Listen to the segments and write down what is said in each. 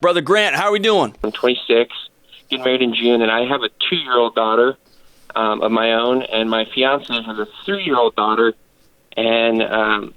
Brother Grant, how are we doing? I'm 26, getting married in June, and I have a 2-year-old daughter of my own, and my fiance has a 3-year-old daughter, and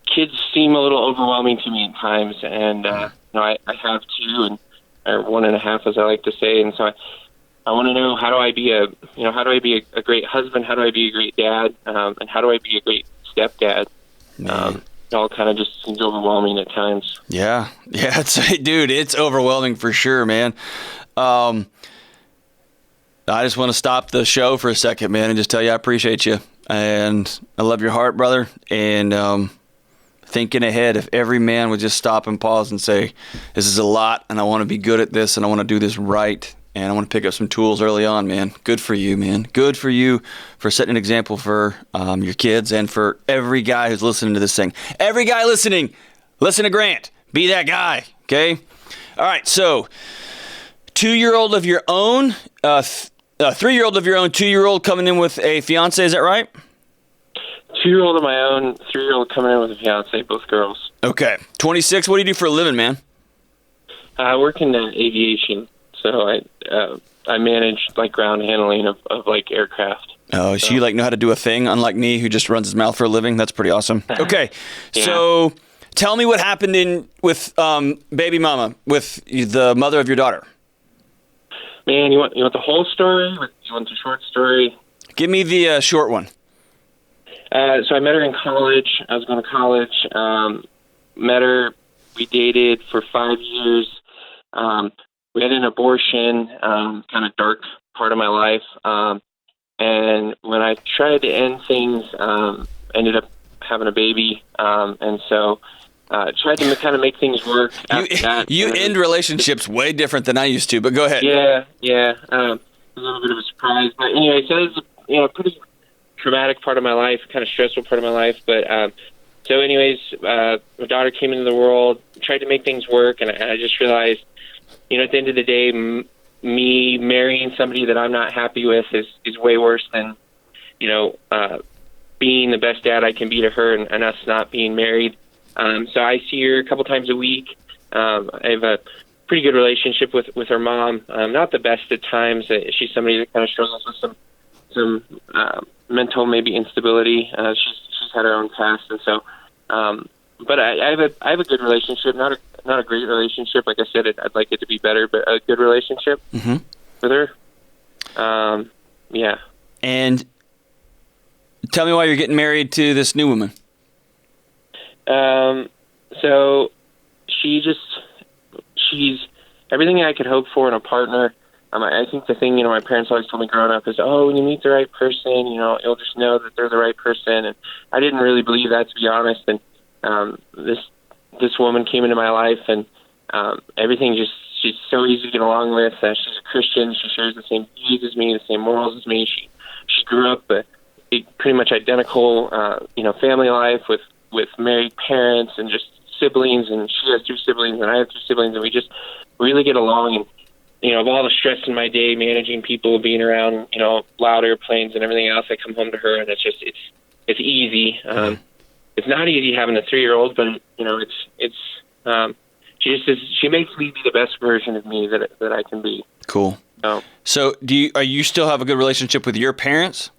kids seem a little overwhelming to me at times, and I have 2, or 1.5, as I like to say, and so I want to know, how do I be a great husband? How do I be a great dad? And how do I be a great stepdad? It all kind of just seems overwhelming at times. Yeah, it's overwhelming for sure, man. I just want to stop the show for a second, man, and just tell you I appreciate you, and I love your heart, brother. And thinking ahead, if every man would just stop and pause and say, "This is a lot, and I want to be good at this, and I want to do this right." And I want to pick up some tools early on, man. Good for you, man. Good for you for setting an example for your kids and for every guy who's listening to this thing. Every guy listening, listen to Grant. Be that guy, okay? All right, so 2-year-old of your own, 3-year-old of your own, 2-year-old coming in with a fiance, is that right? 2-year-old of my own, 3-year-old coming in with a fiance, both girls. Okay. 26, what do you do for a living, man? I work in aviation. So I manage like ground handling of like aircraft. Oh, so you like know how to do a thing, unlike me, who just runs his mouth for a living. That's pretty awesome. Okay, Yeah. So tell me what happened with baby mama, with the mother of your daughter. Man, you want the whole story? You want the short story? Give me the short one. So I met her in college. I was going to college. Met her. We dated for 5 years. We had an abortion, kind of dark part of my life. And when I tried to end things, ended up having a baby. And so tried to kind of make things work after that. You end relationships way different than I used to, but go ahead. Yeah. A little bit of a surprise. But anyway, so it was a pretty traumatic part of my life, kind of stressful part of my life. But so anyways, my daughter came into the world, tried to make things work, and I just realized, at the end of the day, me marrying somebody that I'm not happy with is way worse than, being the best dad I can be to her and us not being married. So I see her a couple times a week. I have a pretty good relationship with her mom. Not the best at times. She's somebody that kind of struggles with some mental maybe instability. She's had her own past, and so. But I have a good relationship. Not a great relationship. Like I said, I'd like it to be better, but a good relationship with her. Yeah. And tell me why you're getting married to this new woman. So she's everything I could hope for in a partner. I think the thing, my parents always told me growing up is, when you meet the right person, you'll just know that they're the right person. And I didn't really believe that, to be honest. And this woman came into my life, and everything she's so easy to get along with. She's a Christian. She shares the same views as me, the same morals as me. She grew up a pretty much identical, family life with married parents and just siblings. And she has 2 siblings, and I have 2 siblings, and we just really get along. And of all the stress in my day, managing people, being around, loud airplanes and everything else, I come home to her, and it's easy. It's not easy having a 3-year-old, but she makes me be the best version of me that I can be. Cool. So are you still have a good relationship with your parents?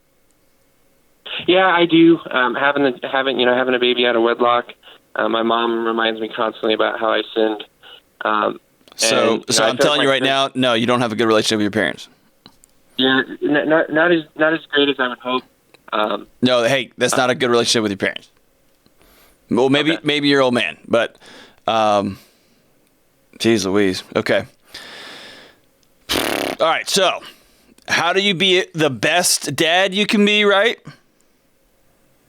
Yeah, I do. Having a baby out of wedlock, my mom reminds me constantly about how I sinned. So I'm telling you right now, no, you don't have a good relationship with your parents. Yeah, not as great as I would hope. No, hey, that's not a good relationship with your parents. Well, maybe your old man, but geez Louise. Okay. All right, so how do you be the best dad you can be, right?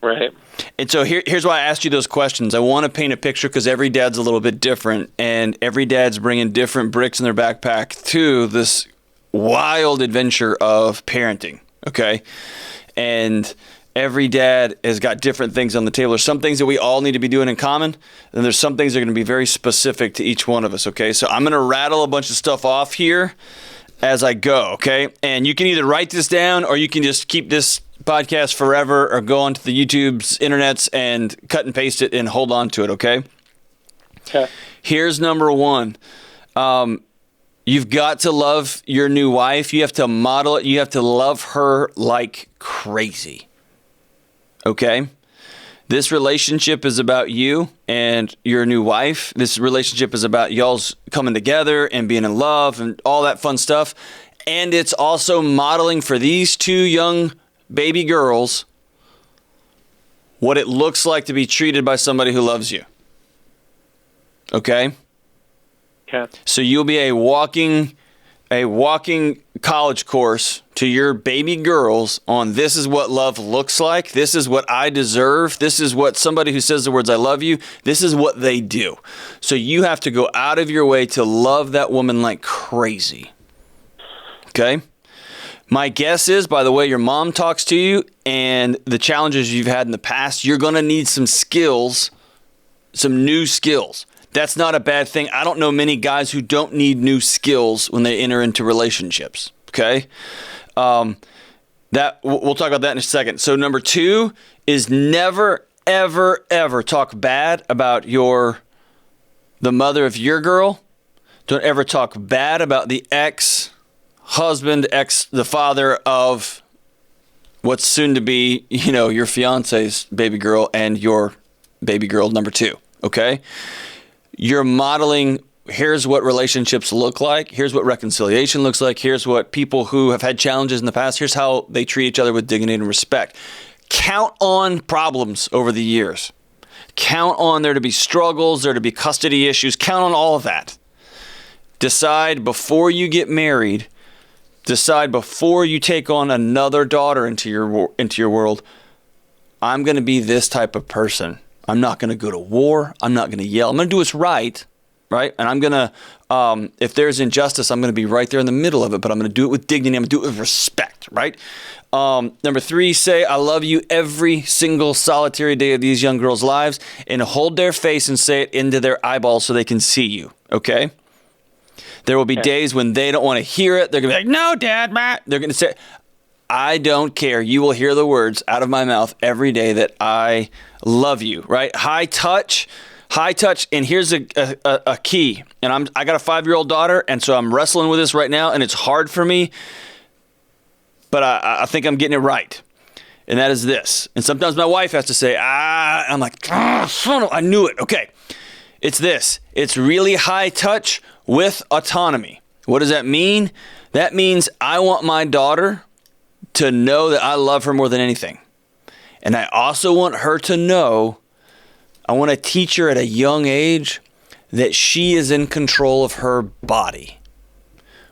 Right. And so here's why I asked you those questions. I want to paint a picture because every dad's a little bit different, and every dad's bringing different bricks in their backpack to this wild adventure of parenting, okay? And every dad has got different things on the table. There's some things that we all need to be doing in common, and there's some things that are going to be very specific to each one of us, okay? So I'm going to rattle a bunch of stuff off here as I go, okay? And you can either write this down or you can just keep this podcast forever or go onto the YouTube's internets and cut and paste it and hold on to it, okay? Okay. Here's number 1. You've got to love your new wife. You have to model it. You have to love her like crazy. Okay? This relationship is about you and your new wife. This relationship is about y'all's coming together and being in love and all that fun stuff. And it's also modeling for these two young baby girls what it looks like to be treated by somebody who loves you. Okay? Okay. So you'll be a walking college course to your baby girls on this is what love looks like. This is what I deserve. This is what somebody who says the words I love you, this is what they do. So you have to go out of your way to love that woman like crazy. Okay? My guess is, by the way your mom talks to you and the challenges you've had in the past, you're going to need some skills, some new skills. That's not a bad thing. I don't know many guys who don't need new skills when they enter into relationships. Okay? That we'll talk about that in a second. So number 2 is never, ever, ever talk bad about the mother of your girl. Don't ever talk bad about the ex-husband, the father of what's soon to be, your fiance's baby girl and your baby girl number 2. Okay? You're modeling, here's what relationships look like. Here's what reconciliation looks like. Here's what people who have had challenges in the past, here's how they treat each other with dignity and respect. Count on problems over the years. Count on there to be struggles, there to be custody issues. Count on all of that. Decide before you get married, decide before you take on another daughter into your world, I'm going to be this type of person. I'm not going to go to war. I'm not going to yell. I'm going to do what's right? And I'm going to, if there's injustice, I'm going to be right there in the middle of it, but I'm going to do it with dignity. I'm going to do it with respect, right? Number 3, say, I love you every single solitary day of these young girls' lives, and hold their face and say it into their eyeballs so they can see you, okay? There will be days when they don't want to hear it. They're going to be like, no, Dad, Matt. They're going to say, I don't care. You will hear the words out of my mouth every day that I love you, right? High touch. And here's a key. And I got a 5-year-old daughter, and so I'm wrestling with this right now, and it's hard for me, but I think I'm getting it right. And that is this. And sometimes my wife has to say, I'm like, I knew it. Okay. It's this. It's really high touch with autonomy. What does that mean? That means I want my daughter to know that I love her more than anything. And I also want her to know, I want to teach her at a young age that she is in control of her body.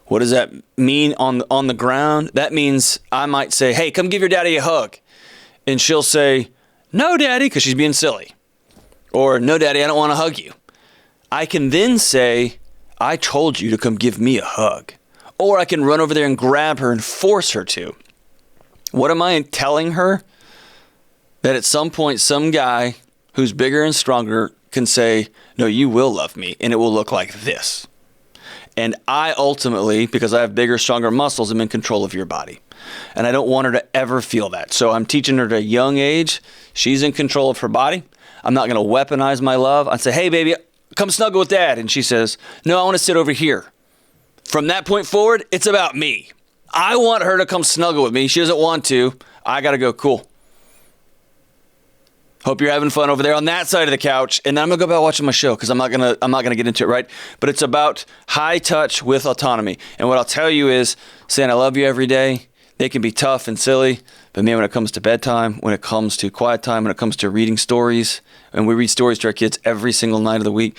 What does that mean on the ground? That means I might say, hey, come give your daddy a hug. And she'll say, no, Daddy, because she's being silly. Or, no, Daddy, I don't want to hug you. I can then say, I told you to come give me a hug. Or I can run over there and grab her and force her to. What am I telling her? That at some point, some guy who's bigger and stronger can say, no, you will love me, and it will look like this. And I ultimately, because I have bigger, stronger muscles, am in control of your body. And I don't want her to ever feel that. So I'm teaching her at a young age, she's in control of her body. I'm not going to weaponize my love. I'd say, hey, baby, come snuggle with Dad. And she says, no, I want to sit over here. From that point forward, it's about me. I want her to come snuggle with me. She doesn't want to. I got to go, cool. Hope you're having fun over there on that side of the couch. And then I'm going to go back watching my show because I'm not going to get into it, right? But it's about high touch with autonomy. And what I'll tell you is saying I love you every day. They can be tough and silly. But man, when it comes to bedtime, when it comes to quiet time, when it comes to reading stories, and we read stories to our kids every single night of the week,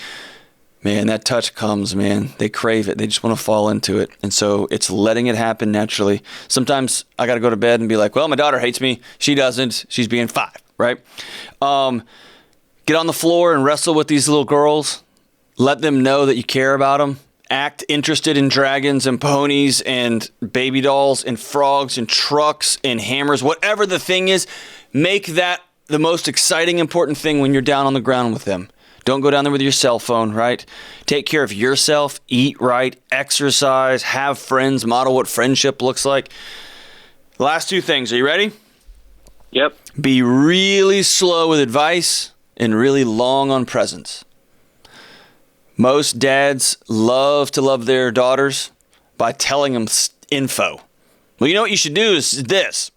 man, that touch comes, man. They crave it. They just want to fall into it. And so it's letting it happen naturally. Sometimes I got to go to bed and be like, well, my daughter hates me. She doesn't. She's being 5, right? Get on the floor and wrestle with these little girls. Let them know that you care about them. Act interested in dragons and ponies and baby dolls and frogs and trucks and hammers. Whatever the thing is, make that the most exciting, important thing when you're down on the ground with them. Don't go down there with your cell phone, right? Take care of yourself, eat right, exercise, have friends, model what friendship looks like. Last 2 things. Are you ready? Yep. Be really slow with advice and really long on presents. Most dads love to love their daughters by telling them info. Well, you know what you should do is this.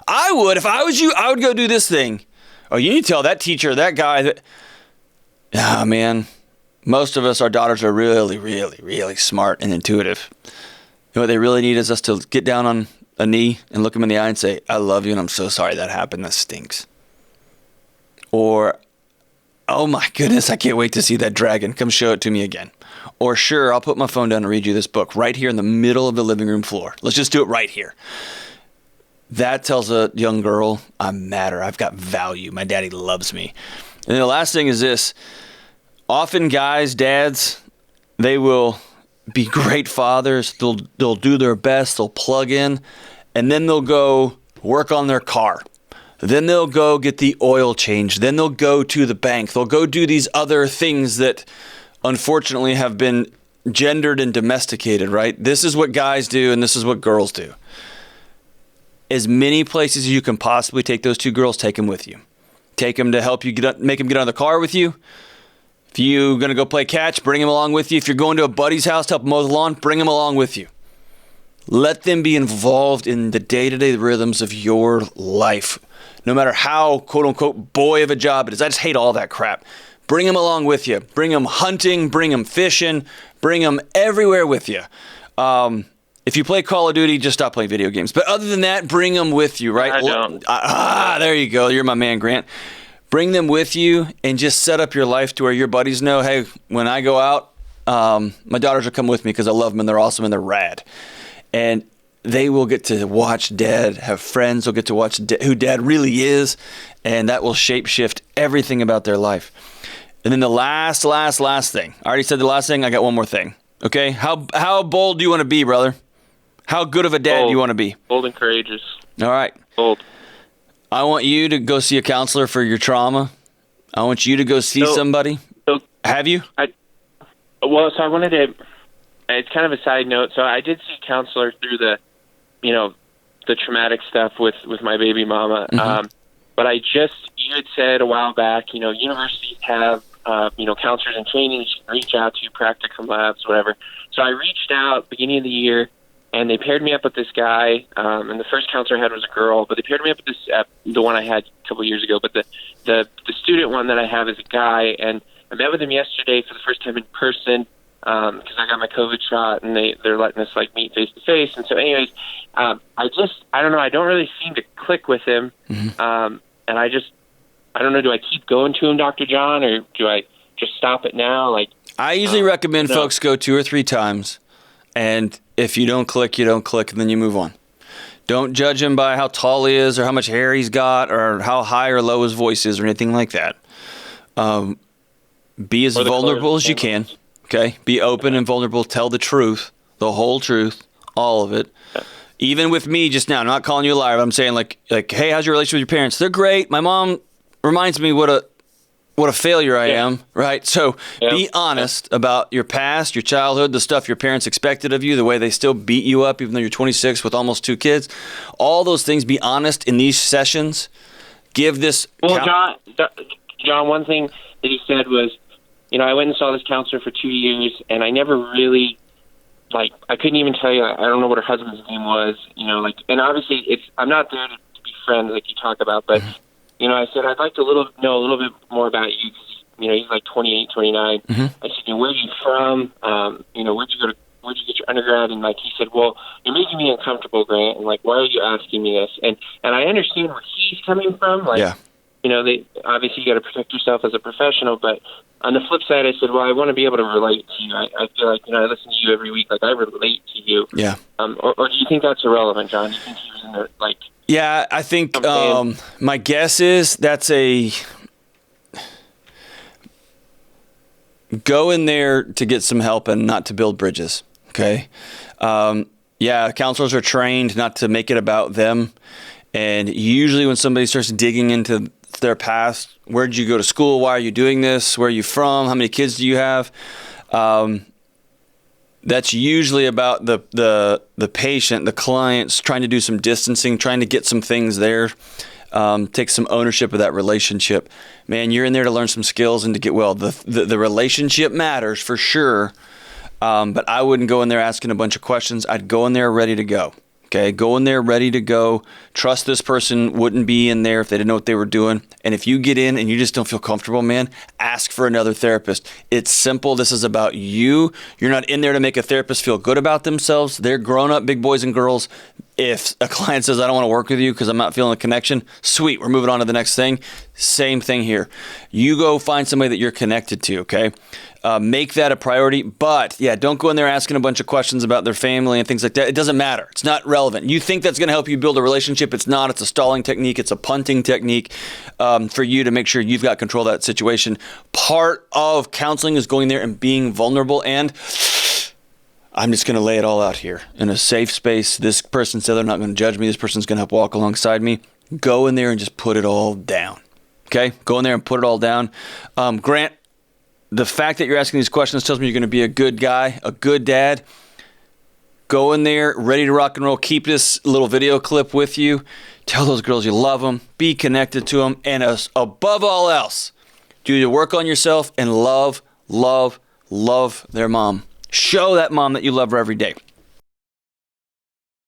If I was you, I would go do this thing. Oh, you need to tell that teacher, that guy that, man, most of us, our daughters are really, really, really smart and intuitive. You know what they really need is us to get down on a knee and look them in the eye and say, I love you and I'm so sorry that happened. That stinks. Or, oh my goodness, I can't wait to see that dragon. Come show it to me again. Or sure, I'll put my phone down and read you this book right here in the middle of the living room floor. Let's just do it right here. That tells a young girl, I matter. I've got value. My daddy loves me. And then the last thing is this. Often guys, dads, they will be great fathers. They'll do their best. They'll plug in. And then they'll go work on their car. Then they'll go get the oil changed. Then they'll go to the bank. They'll go do these other things that unfortunately have been gendered and domesticated, right? This is what guys do and this is what girls do. As many places as you can possibly take those two girls, take them with you. Take them to help you make them get out of the car with you. If you're going to go play catch, bring them along with you. If you're going to a buddy's house to help mow the lawn, bring them along with you. Let them be involved in the day-to-day rhythms of your life. No matter how, quote-unquote, boy of a job it is. I just hate all that crap. Bring them along with you. Bring them hunting. Bring them fishing. Bring them everywhere with you. If you play Call of Duty, just stop playing video games. But other than that, bring them with you, right? I don't. There you go. You're my man, Grant. Bring them with you and just set up your life to where your buddies know, hey, when I go out, my daughters will come with me because I love them and they're awesome and they're rad. And they will get to watch Dad have friends. They'll get to watch who Dad really is. And that will shape-shift everything about their life. And then the last thing. I already said the last thing. I got one more thing. Okay? How bold do you want to be, brother? How good of a dad do you want to be? Bold and courageous. All right. Bold. I want you to go see a counselor for your trauma. I want you to go see somebody. Have you? So I wanted to, it's kind of a side note. So I did see a counselor through the traumatic stuff with my baby mama. Mm-hmm. But you had said a while back, universities have, counselors in training that you can reach out to, practicum labs, whatever. So I reached out beginning of the year, and they paired me up with this guy. And the first counselor I had was a girl, but they paired me up with the one I had a couple years ago. But the student one that I have is a guy, and I met with him yesterday for the first time in person because I got my COVID shot, and they're letting us meet face to face. And so, anyways, I don't know. I don't really seem to click with him, Mm-hmm. and I don't know. Do I keep going to him, Dr. John, or do I just stop it now? I usually recommend folks go 2 or 3 times, and if you don't click, you don't click, and then you move on. Don't judge him by how tall he is or how much hair he's got or how high or low his voice is or anything like that. Be as vulnerable as you can. Okay? Be open and vulnerable. Tell the truth, the whole truth, all of it. Yeah. Even with me just now, I'm not calling you a liar, but I'm saying hey, how's your relationship with your parents? They're great. My mom reminds me what a failure I am, right? So be honest about your past, your childhood, the stuff your parents expected of you, the way they still beat you up even though you're 26 with almost 2 kids. All those things, be honest in these sessions. Give this... Well, John, one thing that he said was, I went and saw this counselor for 2 years, and I never really, I couldn't even tell you, I don't know what her husband's name was, and obviously I'm not there to be friends like you talk about, but... Mm-hmm. I said, I'd like to know a little bit more about you because, he's 28, 29. Mm-hmm. I said, where are you from? Where'd you get your undergrad? And he said, well, you're making me uncomfortable, Grant. And why are you asking me this? And I understand where he's coming from. Obviously you got to protect yourself as a professional. But on the flip side, I said, well, I want to be able to relate to you. I feel like, I listen to you every week. I relate to you. Yeah. Or do you think that's irrelevant, John? Do you think he was in there, Yeah, I think my guess is that's go in there to get some help and not to build bridges, okay? Counselors are trained not to make it about them. And usually when somebody starts digging into their past, where did you go to school? Why are you doing this? Where are you from? How many kids do you have? That's usually about the patient, the clients trying to do some distancing, trying to get some things there. Take some ownership of that relationship. Man, you're in there to learn some skills and to get well. The relationship matters for sure, but I wouldn't go in there asking a bunch of questions. I'd go in there ready to go. Okay, go in there ready to go. Trust this person wouldn't be in there if they didn't know what they were doing. And if you get in and you just don't feel comfortable, man, ask for another therapist. It's simple. This is about you. You're not in there to make a therapist feel good about themselves. They're grown-up big boys and girls. If a client says, I don't want to work with you because I'm not feeling the connection, sweet, we're moving on to the next thing. Same thing here. You go find somebody that you're connected to, okay? Make that a priority, but yeah, don't go in there asking a bunch of questions about their family and things like that. It doesn't matter. It's not relevant. You think that's going to help you build a relationship. It's not. It's a stalling technique. It's a punting technique for you to make sure you've got control of that situation. Part of counseling is going there and being vulnerable, and I'm just going to lay it all out here in a safe space. This person said they're not going to judge me. This person's going to help walk alongside me. Go in there and just put it all down. Okay? Go in there and put it all down. Grant, the fact that you're asking these questions tells me you're going to be a good guy, a good dad. Go in there, ready to rock and roll. Keep this little video clip with you. Tell those girls you love them. Be connected to them. And above all else, do your work on yourself and love their mom. Show that mom that you love her every day.